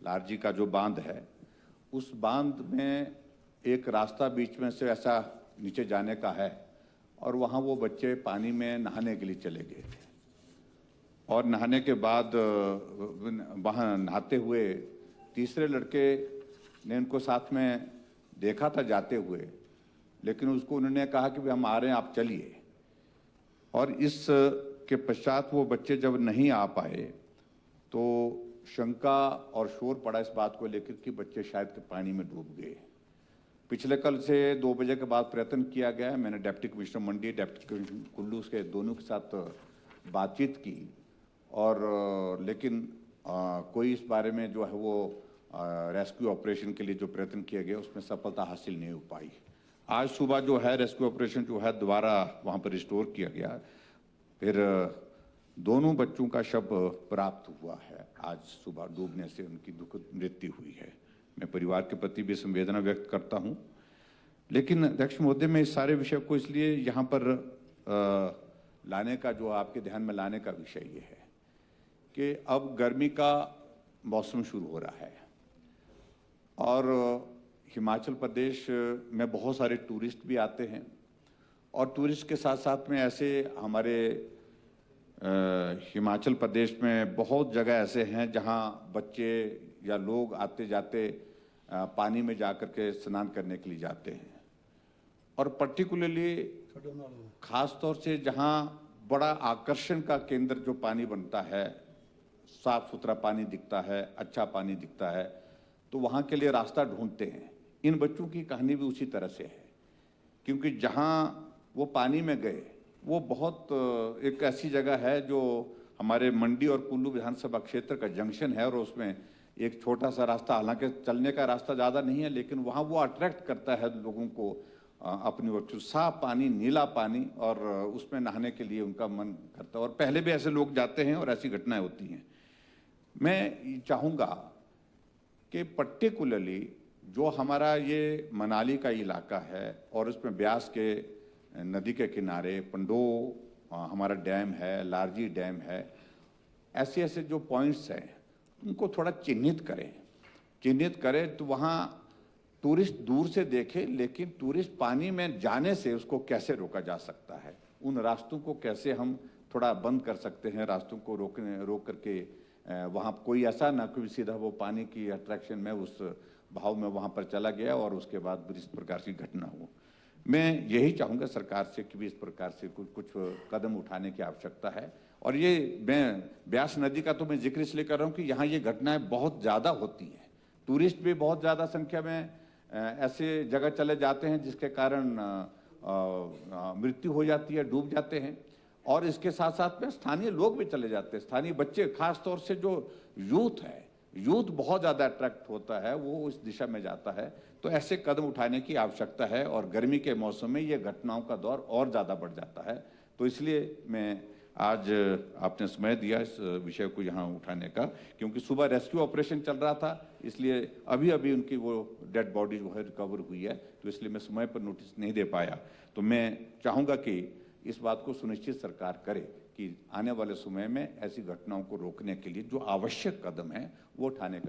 लारजी का जो बांध है, उस बांध में एक रास्ता बीच में से ऐसा नीचे जाने का है और वहाँ वो बच्चे पानी में नहाने के लिए चले गए थे और नहाने के बाद वहाँ नहाते हुए तीसरे लड़के ने उनको साथ में देखा था जाते हुए, लेकिन उसको उन्होंने कहा कि हम आ रहे हैं, आप चलिए। और इस के पश्चात वो बच्चे जब नहीं आ पाए तो शंका और शोर पड़ा इस बात को लेकर कि बच्चे शायद पानी में डूब गए। पिछले कल से 2 बजे के बाद प्रयत्न किया गया। मैंने डिप्टी कमिश्नर मंडी, डिप्टी कमिश्नर कुल्लू के दोनों के साथ बातचीत की और लेकिन कोई इस बारे में जो है वो रेस्क्यू ऑपरेशन के लिए जो प्रयत्न किया गया उसमें सफलता हासिल नहीं हो पाई। आज सुबह जो है रेस्क्यू ऑपरेशन जो है दोबारा वहाँ पर रिस्टोर किया गया, फिर दोनों बच्चों का शव प्राप्त हुआ है। आज सुबह डूबने से उनकी दुखद मृत्यु हुई है। मैं परिवार के प्रति भी संवेदना व्यक्त करता हूं। लेकिन अध्यक्ष महोदय, मैं इस सारे विषय को इसलिए यहाँ पर लाने का, जो आपके ध्यान में लाने का विषय ये है कि अब गर्मी का मौसम शुरू हो रहा है और हिमाचल प्रदेश में बहुत सारे टूरिस्ट भी आते हैं और टूरिस्ट के साथ साथ में ऐसे हमारे हिमाचल प्रदेश में बहुत जगह ऐसे हैं जहां बच्चे या लोग आते जाते पानी में जाकर के स्नान करने के लिए जाते हैं और पर्टिकुलरली खास तौर से जहां बड़ा आकर्षण का केंद्र जो पानी बनता है, साफ सुथरा पानी दिखता है, अच्छा पानी दिखता है, तो वहां के लिए रास्ता ढूंढते हैं। इन बच्चों की कहानी भी उसी तरह से है, क्योंकि जहां वो पानी में गए वो बहुत एक ऐसी जगह है जो हमारे मंडी और कुल्लू विधानसभा क्षेत्र का जंक्शन है और उसमें एक छोटा सा रास्ता, हालांकि चलने का रास्ता ज़्यादा नहीं है, लेकिन वहाँ वो अट्रैक्ट करता है लोगों को अपनी ओर। साफ पानी, नीला पानी, और उसमें नहाने के लिए उनका मन करता है और पहले भी ऐसे लोग जाते हैं और ऐसी घटनाएं होती हैं। मैं चाहूँगा कि पर्टिकुलरली जो हमारा ये मनाली का इलाका है और उसमें ब्यास के नदी के किनारे पंडो हमारा डैम है, लारजी डैम है, ऐसे ऐसे जो पॉइंट्स हैं उनको थोड़ा चिन्हित करें तो वहाँ टूरिस्ट दूर से देखे, लेकिन टूरिस्ट पानी में जाने से उसको कैसे रोका जा सकता है, उन रास्तों को कैसे हम थोड़ा बंद कर सकते हैं, रास्तों को रोक करके वहाँ कोई ऐसा ना कोई सीधा वो पानी की अट्रैक्शन में उस भाव में वहाँ पर चला गया और उसके बाद इस प्रकार की घटना हो। मैं यही चाहूँगा सरकार से कि भी इस प्रकार से कुछ कदम उठाने की आवश्यकता है। और ये मैं ब्यास नदी का तो मैं जिक्र इसलिए कर रहा हूँ कि यहाँ ये घटनाएं बहुत ज़्यादा होती हैं। टूरिस्ट भी बहुत ज़्यादा संख्या में ऐसे जगह चले जाते हैं जिसके कारण मृत्यु हो जाती है, डूब जाते हैं। और इसके साथ साथ में स्थानीय लोग भी चले जाते हैं, स्थानीय बच्चे, खास तौर से जो यूथ है, यूथ बहुत ज़्यादा अट्रैक्ट होता है, वो उस दिशा में जाता है। तो ऐसे कदम उठाने की आवश्यकता है और गर्मी के मौसम में ये घटनाओं का दौर और ज़्यादा बढ़ जाता है। तो इसलिए मैं आज आपने समय दिया इस विषय को यहाँ उठाने का, क्योंकि सुबह रेस्क्यू ऑपरेशन चल रहा था, इसलिए अभी अभी उनकी वो डेड बॉडी जो है रिकवर हुई है, तो इसलिए मैं समय पर नोटिस नहीं दे पाया। तो मैं चाहूँगा कि इस बात को सुनिश्चित सरकार करे कि आने वाले समय में ऐसी घटनाओं को रोकने के लिए जो आवश्यक कदम है वो उठाने का